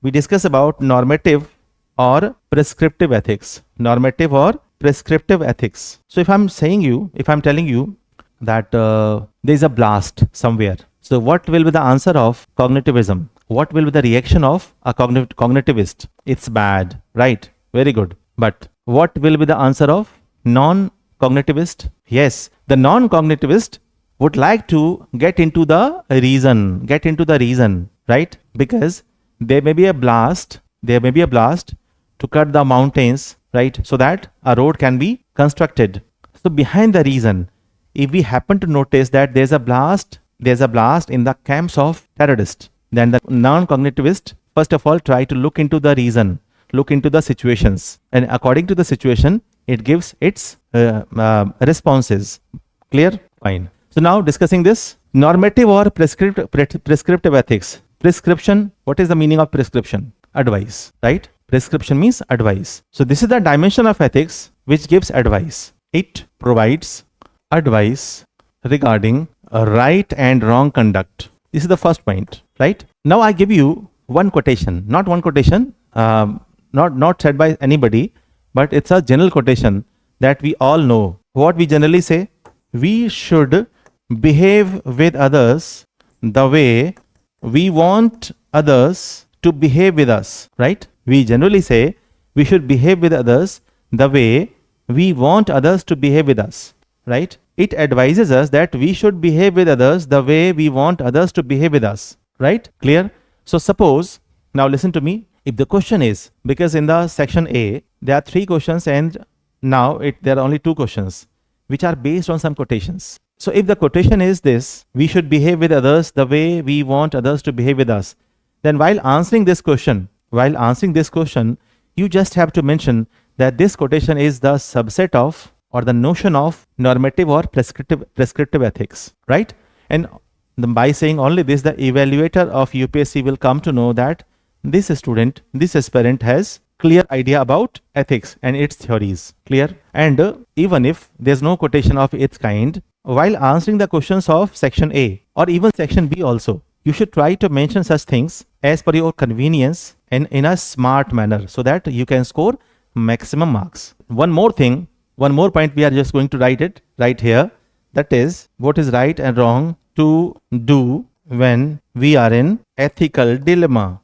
we discuss about normative or prescriptive ethics. Normative or prescriptive ethics. So if I'm telling you that there is a blast somewhere, so what will be the answer of cognitivism? What will be the reaction of a cognitivist? It's bad, right? Very good. But what will be the answer of non-cognitivist? Yes, the non-cognitivist would like to get into the reason, right? Because there may be a blast to cut the mountains, right? So that a road can be constructed. So behind the reason, if we happen to notice that there's a blast in the camps of terrorists, then the non-cognitivist first of all try to look into the reason, look into the situations, and according to the situation, it gives its responses. Clear? Fine. So now discussing this normative or prescriptive ethics. Prescription, what is the meaning of prescription? Advice, right? Prescription means advice. So this is the dimension of ethics which gives advice. It provides advice regarding right and wrong conduct. This is the first point, right? Now I give you one quotation, not said by anybody, but it's a general quotation that we all know. What we generally say, we should behave with others the way we want others to behave with us, right? We generally say we should behave with others the way we want others to behave with us, right? It advises us that we should behave with others the way we want others to behave with us, right? Clear? So suppose, now listen to me, if the question is, because in the section A, there are 3 questions and now there are only 2 questions which are based on some quotations. So if the quotation is this, we should behave with others the way we want others to behave with us, then while answering this question, you just have to mention that this quotation is the subset of or the notion of normative or prescriptive ethics, right? And by saying only this, the evaluator of UPSC will come to know that this aspirant has clear idea about ethics and its theories. Clear? And even if there's no quotation of its kind, while answering the questions of section A or even section B also, you should try to mention such things as per your convenience and in a smart manner so that you can score maximum marks. One more point we are just going to write it right here. That is, what is right and wrong to do when we are in ethical dilemma.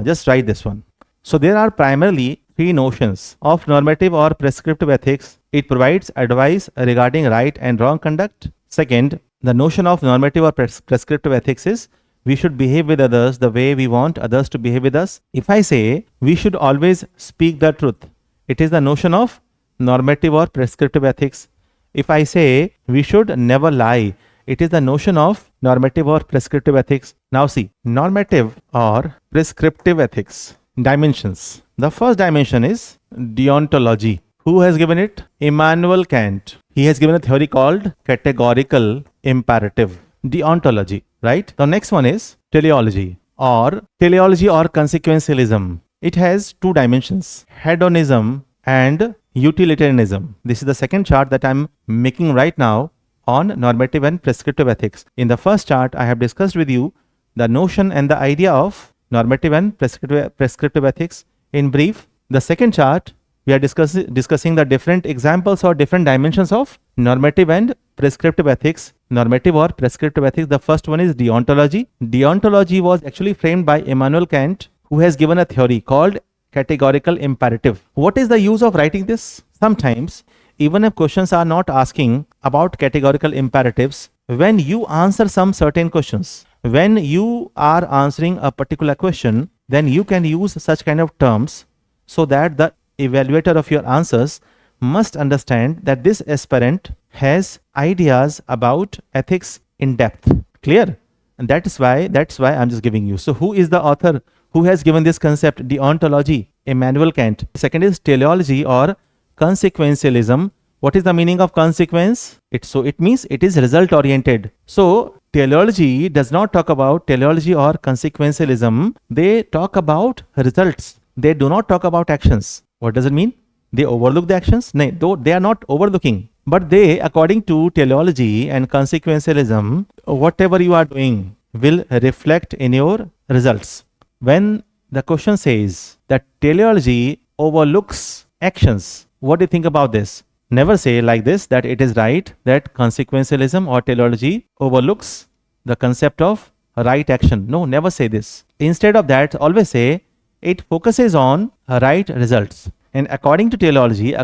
Just write this one. So there are primarily 3 notions of normative or prescriptive ethics. It provides advice regarding right and wrong conduct. Second, the notion of normative or prescriptive ethics is we should behave with others the way we want others to behave with us. If I say we should always speak the truth, it is the notion of normative or prescriptive ethics. If I say we should never lie, it is the notion of normative or prescriptive ethics. Now see, normative or prescriptive ethics. Dimensions. The first dimension is deontology. Who has given it? Immanuel Kant. He has given a theory called categorical imperative. Deontology, right? The next one is teleology or consequentialism. It has 2 dimensions, hedonism and utilitarianism. This is the second chart that I'm making right now on normative and prescriptive ethics. In the first chart, I have discussed with you the notion and the idea of normative and prescriptive ethics in brief. The second chart, we are discussing the different examples or different dimensions of normative and prescriptive ethics. Normative or prescriptive ethics. The first one is deontology. Deontology was actually framed by Immanuel Kant, who has given a theory called categorical imperative. What is the use of writing this? Sometimes, even if questions are not asking about categorical imperatives, when you answer some certain questions, when you are answering a particular question, then you can use such kind of terms so that the evaluator of your answers must understand that this aspirant has ideas about ethics in depth. Clear? And that's why I'm just giving you. So who is the author who has given this concept? Deontology, Immanuel Kant. Second is teleology or consequentialism. What is the meaning of consequence? It means it is result oriented. So teleology does not talk about teleology or consequentialism. They talk about results. They do not talk about actions. What does it mean? They overlook the actions? No, though they are not overlooking. But they, according to teleology and consequentialism, whatever you are doing will reflect in your results. when the question says that teleology overlooks actions, what do you think about this? Never say like this that it is right that consequentialism or teleology overlooks the concept of right action. No, never say this. Instead of that, always say it focuses on right results. And according to teleology,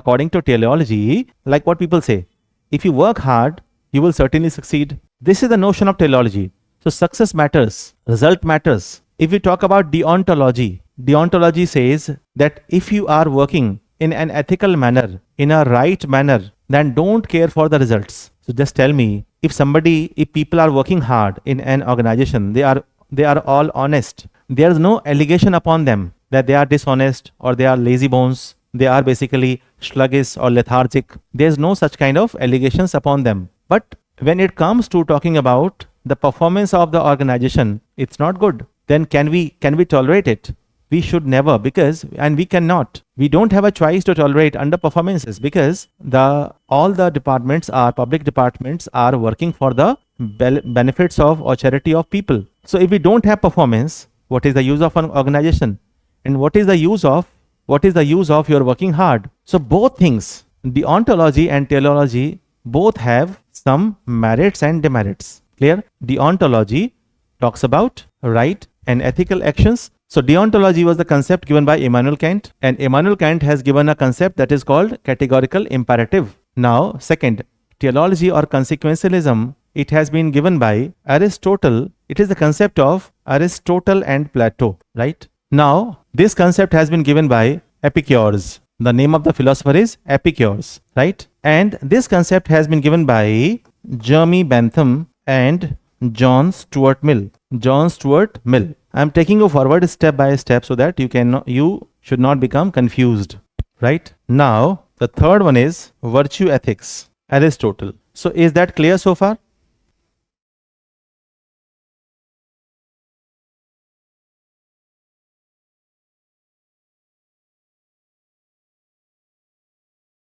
like what people say, if you work hard, you will certainly succeed. This is the notion of teleology. So success matters, result matters. If we talk about deontology says that if you are working in an ethical manner, in a right manner, then don't care for the results. So just tell me, if people are working hard in an organization, they are all honest. There is no allegation upon them that they are dishonest or they are lazy bones. They are basically sluggish or lethargic. There is no such kind of allegations upon them. But when it comes to talking about the performance of the organization, it's not good. Then can we tolerate it? We should never, and we cannot. We don't have a choice to tolerate underperformances because all the public departments are working for the benefits of or charity of people. So if we don't have performance, what is the use of an organization? And what is the use of your working hard? So both things, deontology and teleology, both have some merits and demerits. Clear? Deontology talks about right and ethical actions. So deontology was the concept given by Immanuel Kant, and Immanuel Kant has given a concept that is called categorical imperative. Now, second, teleology or consequentialism, it has been given by Aristotle. It is the concept of Aristotle and Plato, right? Now, this concept has been given by Epicurus. The name of the philosopher is Epicurus, right? And this concept has been given by Jeremy Bentham and John Stuart Mill. I'm taking you forward step by step so that you should not become confused, right? Now, the third one is virtue ethics, Aristotle. So is that clear so far?